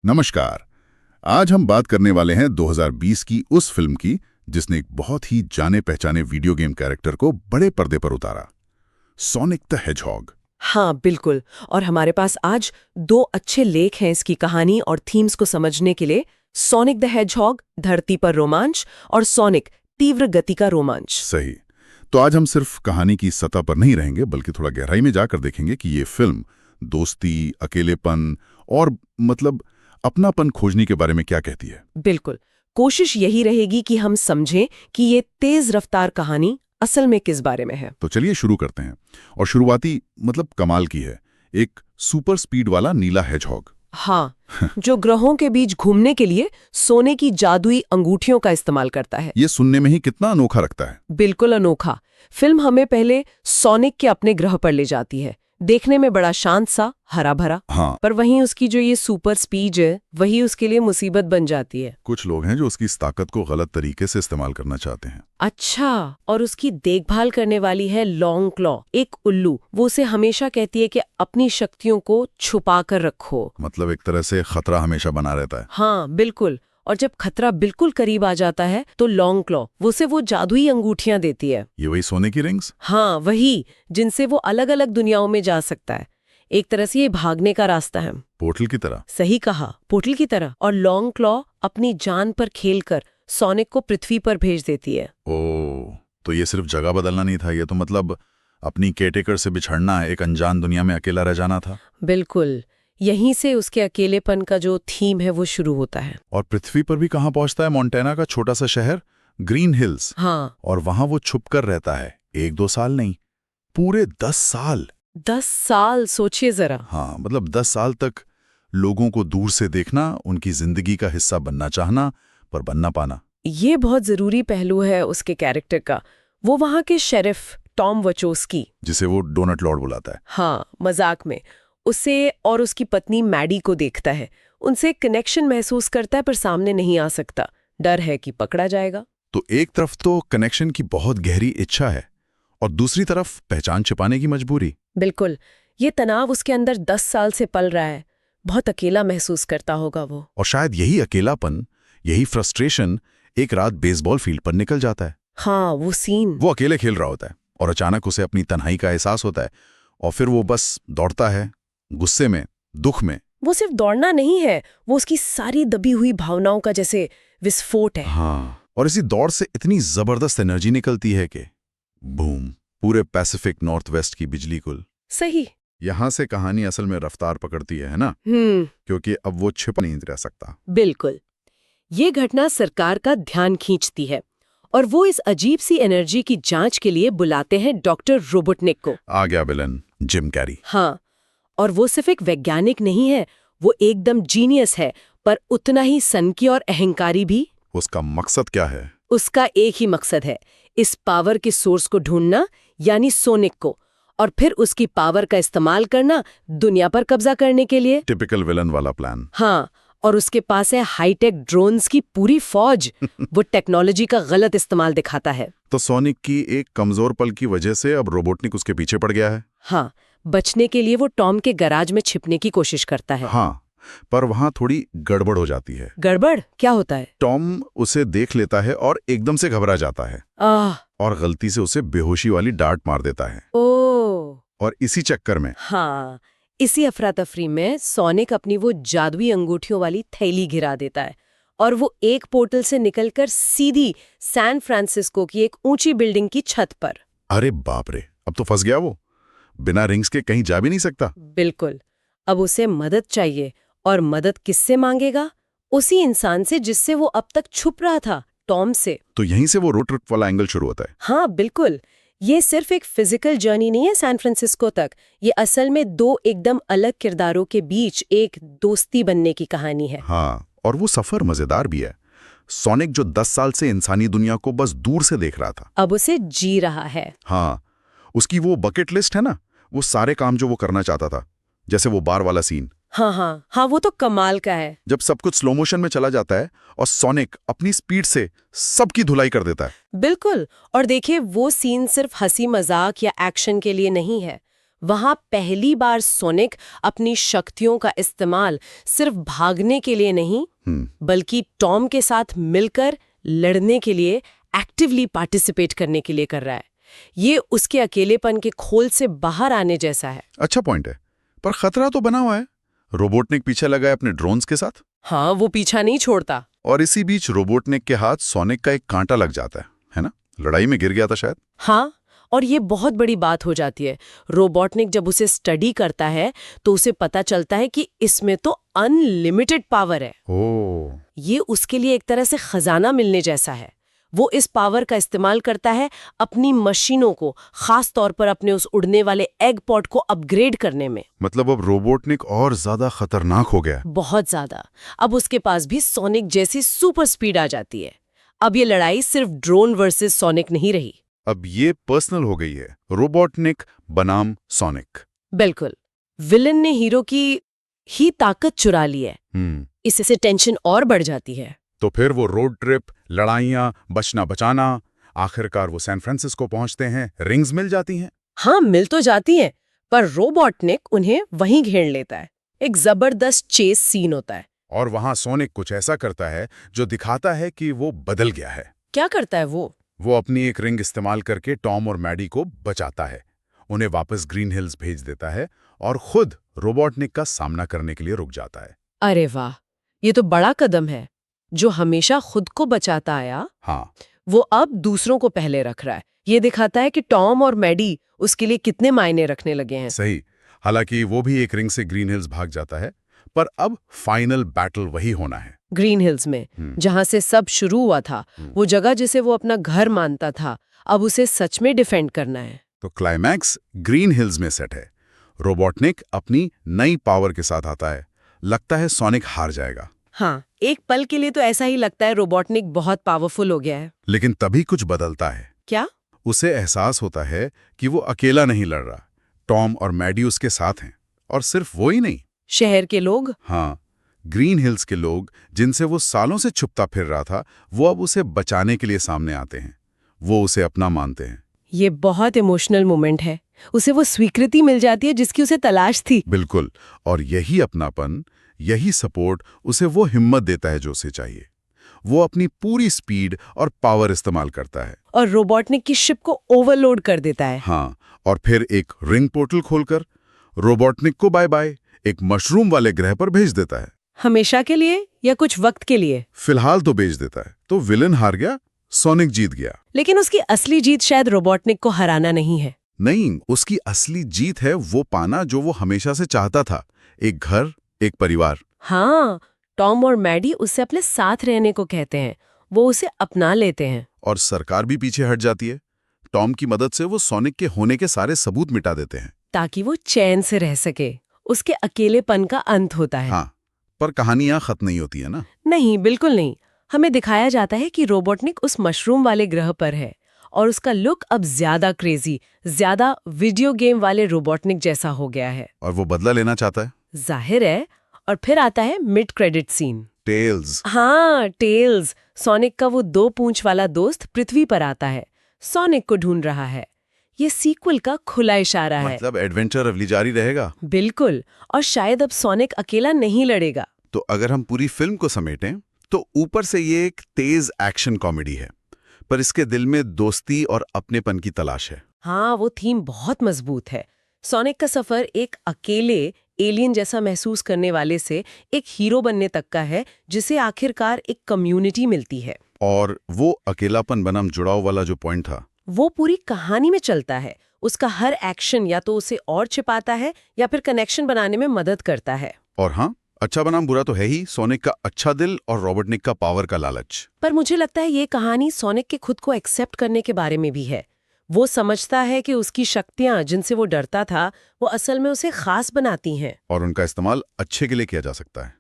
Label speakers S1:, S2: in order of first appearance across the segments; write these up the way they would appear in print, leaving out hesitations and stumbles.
S1: नमस्कार। आज हम बात करने वाले हैं 2020 की उस फिल्म की जिसने एक बहुत ही जाने पहचाने वीडियो गेम कैरेक्टर को बड़े पर्दे पर उतारा, सोनिक द हेजहॉग।
S2: हाँ बिल्कुल। और हमारे पास आज दो अच्छे लेख हैं इसकी कहानी और थीम्स को समझने के लिए। सोनिक द हेजहॉग, धरती पर रोमांच, और सोनिक, तीव्र गति का रोमांच।
S1: सही। तो आज हम सिर्फ कहानी की सतह पर नहीं रहेंगे, बल्कि थोड़ा गहराई में जाकर देखेंगे कि ये फिल्म दोस्ती, अकेलेपन और अपनापन खोजने के बारे में क्या कहती है।
S2: बिल्कुल। कोशिश यही रहेगी कि हम समझें कि ये तेज रफ्तार कहानी असल में किस बारे में है।
S1: तो चलिए शुरू करते हैं। और शुरुआती कमाल की है, एक सुपर स्पीड वाला नीला हेजहॉग।
S2: हाँ, जो ग्रहों के बीच घूमने के लिए सोने की जादुई अंगूठियों का इस्तेमाल करता है।
S1: ये सुनने में ही कितना अनोखा रखता है।
S2: बिल्कुल अनोखा। फिल्म हमें पहले सोनिक के अपने ग्रह पर ले जाती है, देखने में बड़ा शांत सा, हरा भरा।
S1: हाँ,
S2: पर वहीं उसकी जो ये सुपर स्पीड है, वही उसके लिए मुसीबत बन जाती है।
S1: कुछ लोग हैं जो उसकी इस ताकत को गलत तरीके से इस्तेमाल करना चाहते हैं।
S2: अच्छा, और उसकी देखभाल करने वाली है लॉन्ग क्लॉ, एक उल्लू। वो उसे हमेशा कहती है कि अपनी शक्तियों को छुपा कर रखो।
S1: एक तरह से खतरा हमेशा बना रहता है।
S2: हाँ बिल्कुल। और जब खतरा बिल्कुल करीब आ जाता है तो लॉन्ग क्लॉ उसे वो जादुई अंगूठियां देती है।
S1: ये वही सोने की रिंग्स?
S2: हाँ वही, जिनसे वो अलग अलग दुनियाओं में जा सकता है। एक तरह से ये भागने का रास्ता है।
S1: पोर्टल की तरह।
S2: सही कहा, पोर्टल की तरह। और लॉन्ग क्लॉ अपनी जान पर खेलकर सोनिक को पृथ्वी पर भेज देती है।
S1: ओह, तो ये सिर्फ जगह बदलना नहीं था, ये तो अपनी केयरटेकर से बिछड़ना, एक अनजान दुनिया में अकेला रह जाना था।
S2: बिल्कुल। यहीं से उसके अकेलेपन का जो थीम है वो शुरू होता है।
S1: और पृथ्वी पर भी कहाँ पहुंचता है? मोंटेना का छोटा सा शहर ग्रीन हिल्स।
S2: हाँ,
S1: और वहां वो छुप कर रहता है, 1-2 साल नहीं, पूरे 10 साल।
S2: 10 साल, सोचिए जरा।
S1: हाँ, 10 साल तक लोगों को दूर से देखना, उनकी जिंदगी का हिस्सा बनना चाहना, पर बन ना पाना।
S2: ये बहुत जरूरी पहलू है उसके कैरेक्टर का। वो वहां के शेरिफ टॉम वचोस्की,
S1: जिसे वो डोनट लॉर्ड बुलाता है।
S2: हाँ मजाक में, उसे और उसकी पत्नी मैडी को देखता है। उनसे कनेक्शन महसूस करता है पर सामने नहीं आ सकता, डर है कि पकड़ा जाएगा।
S1: तो एक तरफ तो कनेक्शन की बहुत गहरी इच्छा है और दूसरी तरफ पहचान छिपाने की मजबूरी।
S2: बिल्कुल। ये तनाव उसके अंदर 10 साल से पल रहा है। बहुत अकेला महसूस करता होगा वो।
S1: और शायद यही अकेलापन, यही फ्रस्ट्रेशन एक रात बेसबॉल फील्ड पर निकल जाता है।
S2: हाँ, वो सीन।
S1: वो अकेले खेल रहा होता है और अचानक उसे अपनी तन्हाई का एहसास होता है और फिर वो बस दौड़ता है, गुस्से में, दुख में।
S2: वो सिर्फ दौड़ना नहीं है, वो उसकी सारी दबी हुई भावनाओं का जैसे विस्फोट है।
S1: हाँ, और इसी दौड़ से इतनी जबरदस्त एनर्जी निकलती है कि बूम, पूरे पैसिफिक नॉर्थ वेस्ट की बिजली गुल।
S2: सही।
S1: यहां से कहानी असल में रफ्तार पकड़ती है ना? क्योंकि अब वो छिप नहीं रह सकता।
S2: बिल्कुल। ये घटना सरकार का ध्यान खींचती है और वो इस अजीब सी एनर्जी की जांच के लिए बुलाते हैं डॉक्टर रोबोटनिक को।
S1: आ गया विलन, जिम कैरी।
S2: हाँ, और वो सिर्फ एक वैज्ञानिक नहीं है, वो एकदम जीनियस है, पर उतना ही सनकी और अहंकारी भी।
S1: उसका मकसद क्या है?
S2: उसका एक ही मकसद है, इस पावर के सोर्स को ढूंढना, यानी सोनिक को, और फिर उसकी पावर का इस्तेमाल करना दुनिया पर कब्जा करने के लिए।
S1: टिपिकल विलन वाला प्लान।
S2: हाँ, और उसके पास है हाईटेक ड्रोन्स की पूरी फौज। वो टेक्नोलॉजी का गलत इस्तेमाल दिखाता है।
S1: तो सोनिक की एक कमजोर पल की वजह से अब रोबोटनिक उसके पीछे पड़ गया है।
S2: हाँ, बचने के लिए वो टॉम के गैराज में छिपने की कोशिश करता है।
S1: हाँ, पर वहां थोड़ी गड़बड़ हो जाती है।
S2: गड़बड़ क्या होता है?
S1: टॉम उसे देख लेता है और एकदम से घबरा जाता है और गलती से उसे बेहोशी वाली डांट मार देता है। और इसी चक्कर में,
S2: हाँ, इसी अफरा तफरी में सोनिक अपनी वो जादुई अंगूठियों वाली थैली गिरा देता है और वो एक पोर्टल से निकलकर सीधी सैन फ्रांसिस्को की एक ऊंची बिल्डिंग की छत पर।
S1: अरे बाप रे, अब तो फंस गया वो। बिना रिंग्स के कहीं जा भी नहीं सकता।
S2: बिल्कुल। अब उसे मदद चाहिए, और मदद किससे मांगेगा? उसी इंसान से जिससे वो अब तक छुप रहा था, टॉम से।
S1: तो यहीं से वो रोड ट्रिप वाला एंगल शुरू होता है।
S2: हाँ बिल्कुल। ये सिर्फ एक फिजिकल जर्नी नहीं है सैन फ्रांसिस्को तक, ये असल में दो एकदम अलग किरदारों के बीच एक दोस्ती बनने की कहानी है।
S1: हाँ, और वो सफर मजेदार भी है। सोनिक जो 10 साल से इंसानी दुनिया को बस दूर से देख रहा था,
S2: अब उसे जी रहा है।
S1: हाँ, उसकी वो बकेट लिस्ट है ना, वो सारे काम जो वो करना चाहता था, जैसे वो बार वाला सीन।
S2: हाँ हाँ हाँ, वो तो कमाल का है।
S1: जब सब कुछ स्लो मोशन में चला जाता है और सोनिक अपनी स्पीड से सबकी धुलाई कर देता है।
S2: बिल्कुल। और देखिए, वो सीन सिर्फ हंसी मजाक या एक्शन के लिए नहीं है, वहां पहली बार सोनिक अपनी शक्तियों का इस्तेमाल सिर्फ भागने के लिए नहीं बल्कि टॉम के साथ मिलकर लड़ने के लिए एक्टिवली पार्टिसिपेट करने के लिए कर रहा है। ये उसके अकेलेपन के खोल से बाहर आने जैसा है।
S1: अच्छा पॉइंट है, पर खतरा तो बना हुआ है। रोबोटनिक पीछे लगा है अपने ड्रोन्स के साथ।
S2: हाँ, वो पीछा नहीं छोड़ता।
S1: और इसी बीच रोबोटनिक के हाथ सोनिक का एक कांटा लग जाता है ना? लड़ाई में गिर गया था शायद।
S2: हाँ, और ये बहुत बड़ी बात हो जाती है। रोबोटनिक जब उसे स्टडी करता है तो उसे पता चलता है कि इसमें तो अनलिमिटेड पावर है।
S1: ओह,
S2: ये उसके लिए एक तरह से खजाना मिलने जैसा है। वो इस पावर का इस्तेमाल करता है अपनी मशीनों को, खास तौर पर अपने उस उड़ने वाले एग पॉड को अपग्रेड करने में।
S1: मतलब अब रोबोटनिक और ज्यादा खतरनाक हो गया।
S2: बहुत ज्यादा। अब उसके पास भी सोनिक जैसी सुपर स्पीड आ जाती है। अब ये लड़ाई सिर्फ ड्रोन वर्सेस सोनिक नहीं रही।
S1: अब ये पर्सनल हो गई है, रोबोटनिक बनाम सोनिक।
S2: बिल्कुल। विलन ने हीरो की ही ताकत चुरा ली है। इससे टेंशन और बढ़ जाती है।
S1: तो फिर वो रोड ट्रिप, लड़ाइयाँ, बचना बचाना, आखिरकार वो सैन फ्रांसिस्को पहुंचते हैं, रिंग्स मिल जाती हैं।
S2: हाँ, मिल तो जाती हैं, पर रोबोटनिक उन्हें वहीं घेर लेता है। एक जबरदस्त चेस सीन होता है।
S1: और वहां सोनिक कुछ ऐसा करता है जो दिखाता है कि वो बदल गया है।
S2: क्या करता है वो?
S1: वो अपनी एक रिंग इस्तेमाल करके टॉम और मैडी को बचाता है, उन्हें वापस ग्रीन हिल्स भेज देता है और खुद रोबोटनिक का सामना करने के लिए रुक जाता है।
S2: अरे वाह, ये तो बड़ा कदम है। जो हमेशा खुद को बचाता आया,
S1: हाँ,
S2: वो अब दूसरों को पहले रख रहा है। ये दिखाता है कि टॉम और मैडी उसके लिए कितने मायने रखने लगे हैं।
S1: सही। हालांकि वो भी एक रिंग से ग्रीन हिल्स भाग जाता है, पर अब फाइनल बैटल वही होना है।
S2: ग्रीन हिल्स में, जहां से सब शुरू हुआ था, वो जगह जिसे वो अपना घर मानता था, अब उसे सच में डिफेंड करना है।
S1: तो क्लाइमैक्स ग्रीन हिल्स में सेट है। रोबोटनिक अपनी नई पावर के साथ आता है। लगता है सोनिक हार जाएगा।
S2: हाँ, एक पल के लिए तो ऐसा ही लगता है रोबोटनिक बहुत पावरफुल हो गया है।
S1: लेकिन तभी कुछ बदलता है।
S2: क्या?
S1: उसे एहसास होता है कि वो अकेला नहीं लड़ रहा। टॉम और मैडी उसके साथ हैं। और सिर्फ वो ही नहीं,
S2: शहर के लोग।
S1: हाँ, ग्रीन हिल्स के लोग जिनसे वो सालों से छुपता फिर रहा था, वो अब उसे बचाने के लिए सामने आते हैं। वो उसे अपना मानते हैं।
S2: ये बहुत इमोशनल मोमेंट है। उसे वो स्वीकृति मिल जाती है जिसकी उसे तलाश थी।
S1: बिल्कुल। और यही अपनापन, यही सपोर्ट उसे वो हिम्मत देता है जो उसे चाहिए। वो अपनी पूरी स्पीड और पावर इस्तेमाल करता है
S2: और रोबोटनिक की शिप को ओवरलोड कर देता है।
S1: हाँ, और फिर एक रिंग पोर्टल खोलकर रोबोटनिक को बाय बाय एक मशरूम वाले ग्रह पर भेज देता है।
S2: हमेशा के लिए या कुछ वक्त के लिए?
S1: फिलहाल तो भेज देता है। तो विलन हार गया, सोनिक जीत गया।
S2: लेकिन उसकी असली जीत शायद रोबोटनिक को हराना नहीं है।
S1: नहीं, उसकी असली जीत है वो पाना जो वो हमेशा से चाहता था, एक घर, एक परिवार।
S2: हाँ, टॉम और मैडी उससे अपने साथ रहने को कहते हैं। वो उसे अपना लेते हैं।
S1: और सरकार भी पीछे हट जाती है। टॉम की मदद से वो सोनिक के होने के सारे सबूत मिटा देते हैं,
S2: ताकि वो चैन से रह सके। उसके अकेलेपन का अंत होता है।
S1: हाँ, पर कहानी यहाँ खत्म नहीं होती है ना।
S2: नहीं, बिल्कुल नहीं। हमें दिखाया जाता है कि रोबोटनिक उस मशरूम वाले ग्रह पर है और उसका लुक अब ज्यादा क्रेजी, ज्यादा वीडियो गेम वाले रोबोटनिक जैसा हो गया है।
S1: और वो बदला लेना चाहता है।
S2: जाहिर है। और फिर आता है मिड क्रेडिट सीन।
S1: टेल्स।
S2: हाँ, टेल्स। सोनिक का वो 2 पूंछ वाला दोस्त पृथ्वी पर आता है, सोनिक को ढूंढ रहा है। ये सीक्वल का खुला इशारा है।
S1: मतलब एडवेंचर अगली जारी रहेगा।
S2: बिल्कुल। और शायद अब सोनिक अकेला नहीं लड़ेगा।
S1: तो अगर हम पूरी फिल्म को समेटें तो ऊपर से ये एक तेज एक्शन कॉमेडी है, पर इसके दिल में दोस्ती और अपनेपन की तलाश है।
S2: हाँ, वो थीम बहुत मजबूत है। सोनिक का सफर एक अकेले एलियन जैसा महसूस करने वाले से एक हीरो बनने तक का है, जिसे आखिरकार एक कम्युनिटी मिलती है।
S1: और वो अकेलापन बनाम जुड़ाव वाला जो पॉइंट था,
S2: वो पूरी कहानी में चलता है। उसका हर एक्शन या तो उसे और छिपाता है या फिर कनेक्शन बनाने में मदद करता है।
S1: और हाँ, अच्छा बनाम बुरा तो है ही, सोनिक का अच्छा दिल और रोबोटनिक का पावर का लालच।
S2: पर मुझे लगता है ये कहानी सोनिक के खुद को एक्सेप्ट करने के बारे में भी है। वो समझता है कि उसकी शक्तियां, जिनसे वो डरता था, वो असल में उसे खास बनाती हैं।
S1: और उनका इस्तेमाल अच्छे के लिए किया जा सकता है,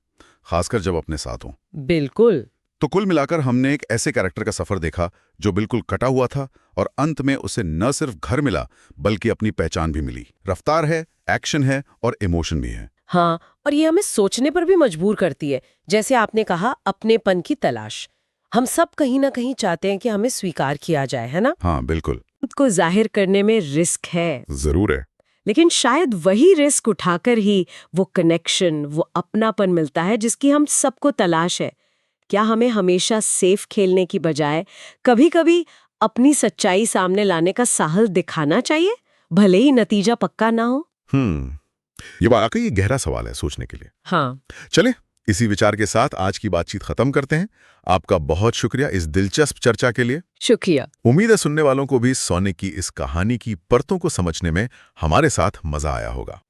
S1: खासकर जब अपने साथ हों।
S2: बिल्कुल।
S1: तो कुल मिलाकर हमने एक ऐसे कैरेक्टर का सफर देखा जो बिल्कुल कटा हुआ था और अंत में उसे न सिर्फ घर मिला बल्कि अपनी पहचान भी मिली। रफ्तार है, एक्शन है और इमोशन भी है।
S2: हाँ, और ये हमें सोचने पर भी मजबूर करती है। जैसे आपने कहा, अपनेपन की तलाश। हम सब कहीं ना कहीं चाहते हैं कि हमें स्वीकार किया जाए, है ना?
S1: हाँ बिल्कुल।
S2: खुद को जाहिर करने में रिस्क है।
S1: जरूर है।
S2: लेकिन शायद वही रिस्क उठाकर ही वो कनेक्शन, वो अपनापन मिलता है जिसकी हम सबको तलाश है। क्या हमें हमेशा सेफ खेलने की बजाय कभी-कभी अपनी सच्चाई सामने लाने का साहस दिखाना चाहिए, भले ही नतीजा पक्का ना हो?
S1: ये वाकई एक गहरा सवाल है सोचने के लिए।
S2: हाँ,
S1: चले इसी विचार के साथ आज की बातचीत खत्म करते हैं। आपका बहुत शुक्रिया इस दिलचस्प चर्चा के लिए।
S2: शुक्रिया।
S1: उम्मीद है सुनने वालों को भी सोने की इस कहानी की परतों को समझने में हमारे साथ मजा आया होगा।